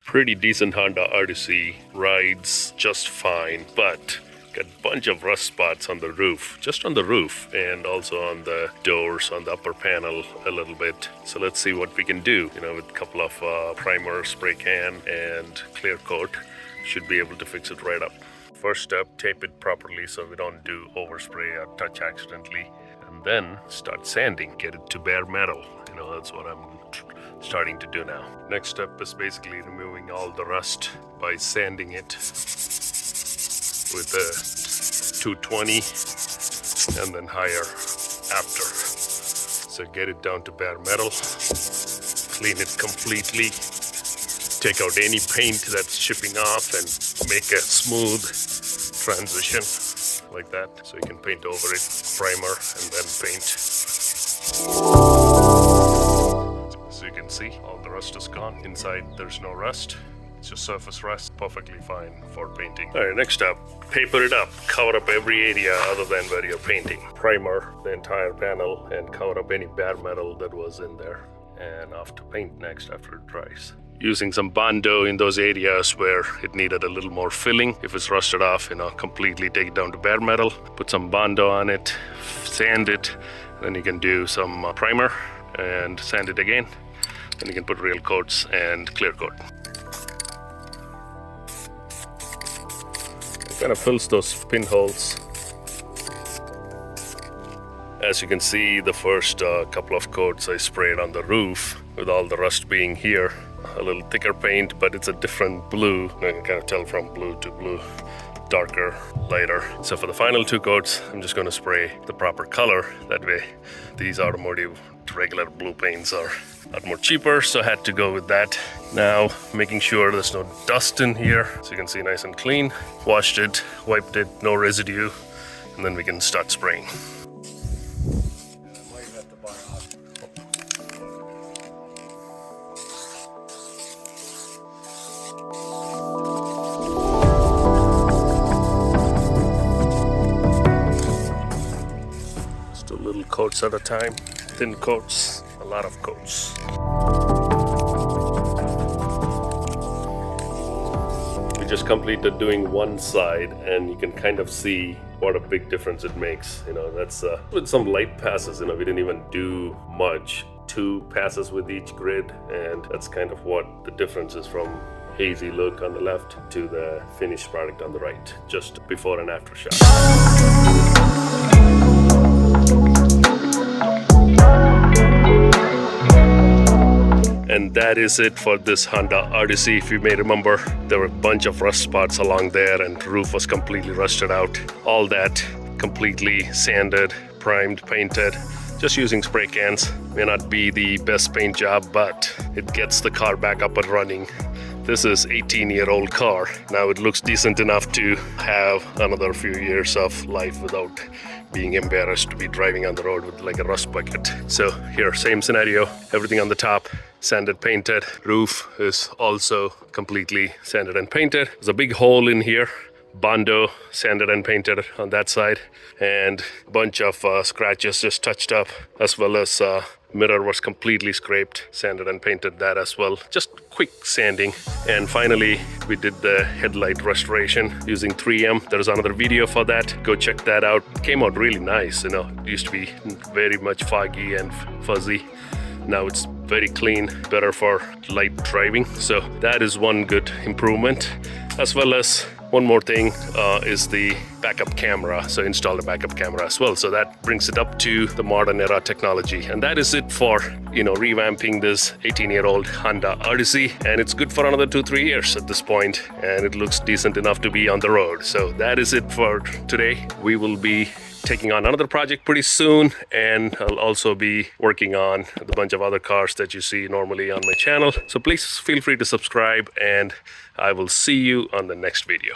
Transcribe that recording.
Pretty decent Honda Odyssey, rides just fine, but got a bunch of rust spots on the roof, just on the roof, and also on the doors, on the upper panel a little bit. So let's see what we can do, with a couple of primer, spray can, and clear coat. Should be able to fix it right up. First step, tape it properly so we don't do overspray or touch accidentally. And then start sanding, get it to bare metal. That's what I'm starting to do now. Next step is basically removing all the rust by sanding it with a 220 and then higher after. So get it down to bare metal, clean it completely, take out any paint that's chipping off and make a smooth transition like that. So you can paint over it, primer, and then paint. As you can see, all the rust is gone. Inside, there's no rust. It's just surface rust, perfectly fine for painting. All right, next up, paper it up. Cover up every area other than where you're painting. Primer the entire panel and cover up any bare metal that was in there. And off to paint next after it dries. Using some Bondo in those areas where it needed a little more filling. If it's rusted off, completely take it down to bare metal. Put some Bondo on it, sand it. Then you can do some primer and sand it again. Then you can put real coats and clear coat. It kind of fills those pinholes. As you can see, the first couple of coats I sprayed on the roof with all the rust being here. A little thicker paint, but it's a different blue. You can kind of tell from blue to blue, darker, lighter. So for the final two coats, I'm just going to spray the proper color. That way, these Automotive regular blue paints are a lot more cheaper, so I had to go with that. Now, making sure there's no dust in here. So you can see nice and clean. Washed it, wiped it, no residue, and then we can start spraying. Little coats at a time, thin coats, a lot of coats. We just completed doing one side and you can kind of see what a big difference it makes. That's with some light passes, we didn't even do much. 2 passes with each grid, and that's kind of what the difference is from hazy look on the left to the finished product on the right, just before and after shot. And that is it for this Honda Odyssey. If you may remember, there were a bunch of rust spots along there and the roof was completely rusted out. All that completely sanded, primed, painted, just using spray cans. May not be the best paint job, but it gets the car back up and running. This is 18-year-old car. Now it looks decent enough to have another few years of life without being embarrassed to be driving on the road with like a rust bucket. So here, same scenario, everything on the top, sanded, painted. Roof is also completely sanded and painted. There's a big hole in here. Bondo sanded and painted on that side, and a bunch of scratches just touched up, as well as mirror was completely scraped, sanded and painted that as well. Just quick sanding. And finally, we did the headlight restoration using 3M. There's another video for that. Go check that out. It came out really nice. It used to be very much foggy and fuzzy. Now it's very clean, better for light driving. So that is one good improvement. As well as one more thing is the backup camera. So install a backup camera as well. So that brings it up to the modern era technology. And that is it for, revamping this 18-year-old Honda Odyssey. And it's good for another 2-3 years at this point. And it looks decent enough to be on the road. So that is it for today. We will be taking on another project pretty soon, and I'll also be working on a bunch of other cars that you see normally on my channel. So please feel free to subscribe, and I will see you on the next video.